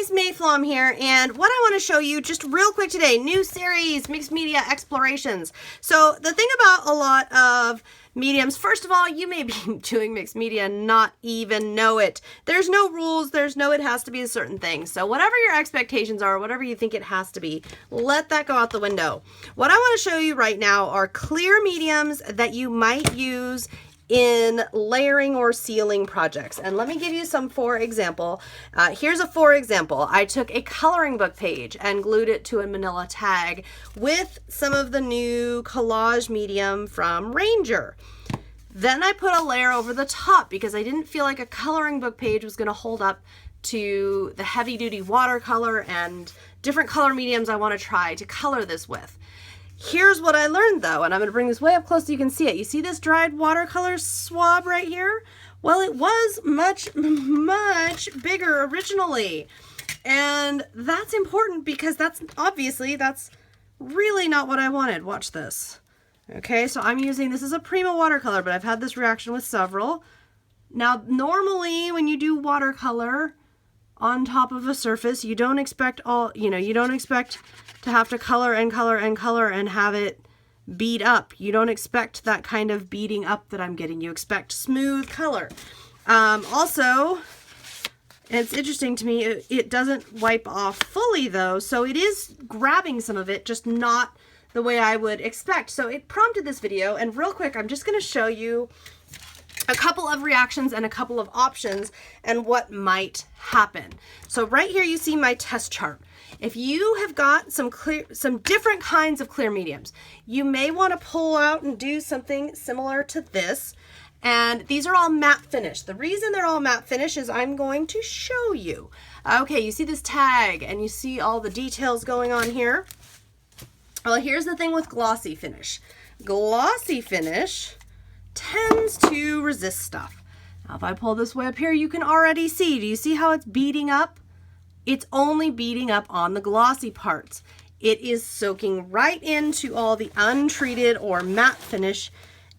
guys, Mayflom here, and what I want to show you just real quick today, new series, Mixed Media Explorations. So the thing about a lot of mediums, first of all, you may be doing mixed media and not even know it. There's no rules, there's no it has to be a certain thing. So whatever your expectations are, whatever you think it has to be, let that go out the window. What I want to show you right now are clear mediums that you might use in layering or sealing projects. And let me give you some for example. Here's a for example. I took a coloring book page and glued it to a manila tag with some of the new collage medium from Ranger. Then I put a layer over the top because I didn't feel like a coloring book page was going to hold up to the heavy duty watercolor and different color mediums I want to try to color this with. Here's what I learned though, and I'm going to bring this way up close so you can see it. You see this dried watercolor swab right here? Well, it was much, much bigger originally. And that's important because that's really not what I wanted. Watch this. Okay, so I'm using, this is a Prima watercolor, but I've had this reaction with several. Now, normally when you do watercolor on top of a surface, you don't expect you don't expect to have to color and color and color and have it bead up. You don't expect that kind of beading up that I'm getting. You expect smooth color. Also, it's interesting to me, it doesn't wipe off fully though, so it is grabbing some of it, just not the way I would expect. So it prompted this video, and real quick, I'm just going to show you a couple of reactions and a couple of options and what might happen. So right here you see my test chart. If you have got some different kinds of clear mediums, you may want to pull out and do something similar to this. And these are all matte finish. The reason they're all matte finish is I'm going to show you. Okay, you see this tag and you see all the details going on here. Well, here's the thing with glossy finish. Glossy finish tends to resist stuff. Now, if I pull this way up here, you can already see. Do you see how it's beading up? It's only beading up on the glossy parts. It is soaking right into all the untreated or matte finish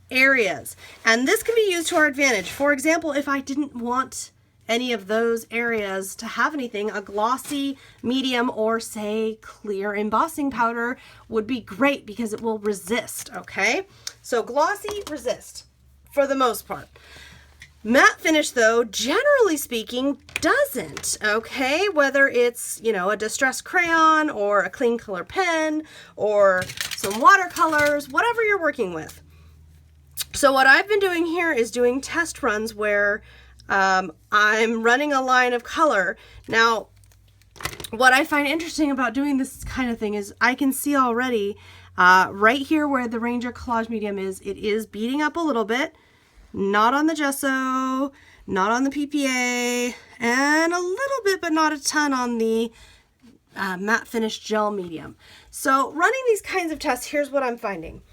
areas. And this can be used to our advantage. For example, if I didn't want any of those areas to have anything, a glossy medium or say clear embossing powder would be great because it will resist, okay? So glossy, resist for the most part. Matte finish though, generally speaking, doesn't, okay? Whether it's, a distressed crayon or a clean color pen or some watercolors, whatever you're working with. So what I've been doing here is doing test runs where I'm running a line of color. Now, what I find interesting about doing this kind of thing is I can see already right here where the Ranger collage medium is, it is beading up a little bit. Not on the gesso, not on the PPA, and a little bit, but not a ton on the matte finish gel medium. So running these kinds of tests, here's what I'm finding.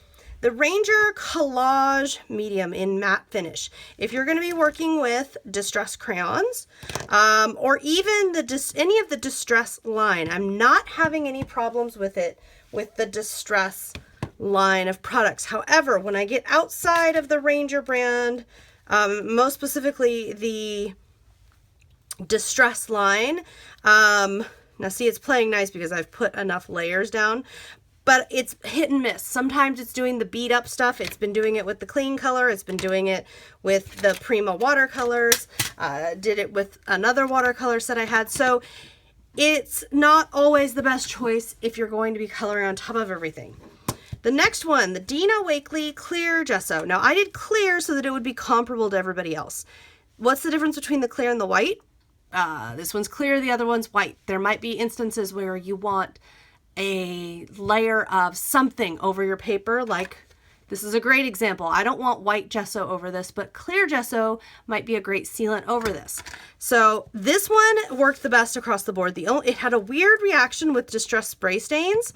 The Ranger collage medium in matte finish, if you're going to be working with distress crayons or even any of the distress line, I'm not having any problems with it with the distress line of products. However, when I get outside of the Ranger brand, most specifically the distress line, now see, it's playing nice because I've put enough layers down, but it's hit and miss. Sometimes it's doing the beat up stuff. It's been doing it with the clean color. It's been doing it with the Prima watercolors. Did it with another watercolor set I had. So it's not always the best choice if you're going to be coloring on top of everything. The next one, the Dina Wakley clear gesso. Now I did clear so that it would be comparable to everybody else. What's the difference between the clear and the white? This one's clear, the other one's white. There might be instances where you want a layer of something over your paper, like this is a great example. I don't want white gesso over this, but clear gesso might be a great sealant over this. So this one worked the best across the board. It had a weird reaction with distressed spray stains,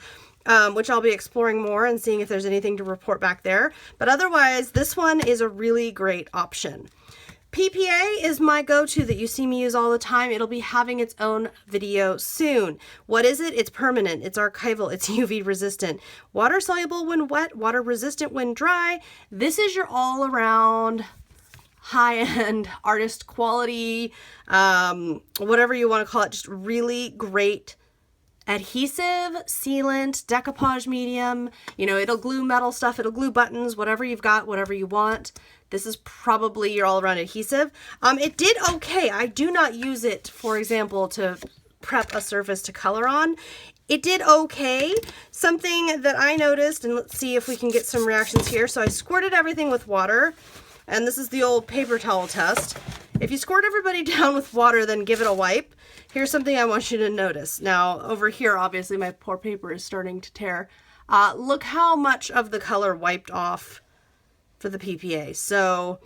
which I'll be exploring more and seeing if there's anything to report back there. But otherwise, this one is a really great option. PPA is my go-to that you see me use all the time. It'll be having its own video soon. What is it? It's permanent, it's archival, it's UV resistant. Water soluble when wet, water resistant when dry. This is your all around high-end artist quality, whatever you want to call it, just really great adhesive, sealant, decoupage medium. You know, it'll glue metal stuff, it'll glue buttons, whatever you've got, whatever you want. This is probably your all-around adhesive. It did okay. I do not use it, for example, to prep a surface to color on. It did okay. Something that I noticed, and let's see if we can get some reactions here. So I squirted everything with water, and this is the old paper towel test. If you squirt everybody down with water, then give it a wipe. Here's something I want you to notice. Now, over here, obviously, my poor paper is starting to tear. Look how much of the color wiped off for the PPA. So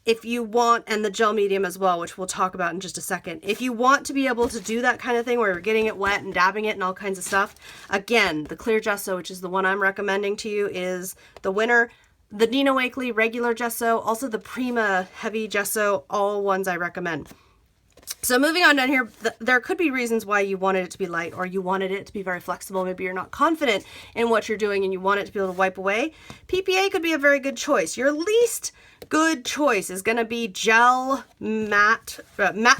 if you want, and the gel medium as well, which we'll talk about in just a second, if you want to be able to do that kind of thing where you're getting it wet and dabbing it and all kinds of stuff, again, the clear gesso, which is the one I'm recommending to you, is the winner. The Dina Wakley regular gesso, also the Prima heavy gesso, all ones I recommend. So moving on down here, there could be reasons why you wanted it to be light, or you wanted it to be very flexible. Maybe you're not confident in what you're doing and you want it to be able to wipe away. PPA could be a very good choice. Your least good choice is going to be gel matte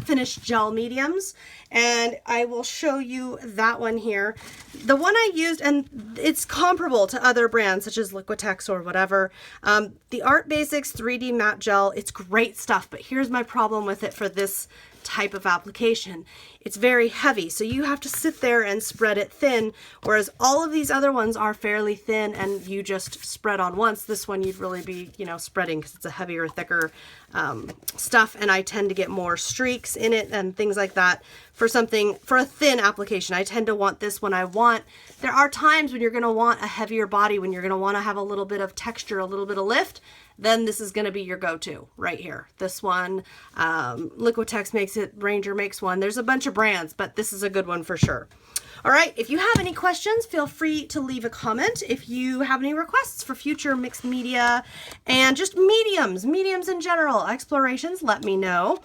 finish gel mediums, and I will show you that one here. The one I used, and it's comparable to other brands such as Liquitex or whatever, the Art Basics 3D matte gel. It's great stuff, but here's my problem with it for this type of application. It's very heavy, so you have to sit there and spread it thin, whereas all of these other ones are fairly thin and you just spread on once. This one you'd really be, you know, spreading because it's a heavier, thicker stuff, and I tend to get more streaks in it and things like that. For a thin application, I tend to want this when there are times when you're going to want a heavier body, when you're going to want to have a little bit of texture, a little bit of lift, then this is going to be your go-to right here. This one, Liquitex makes it, Ranger makes one. There's a bunch of brands, but this is a good one for sure. All right, if you have any questions, feel free to leave a comment. If you have any requests for future mixed media and just mediums in general, explorations, let me know.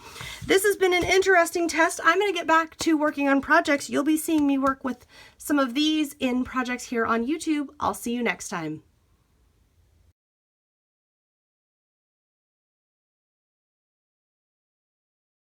This has been an interesting test. I'm going to get back to working on projects. You'll be seeing me work with some of these in projects here on YouTube. I'll see you next time.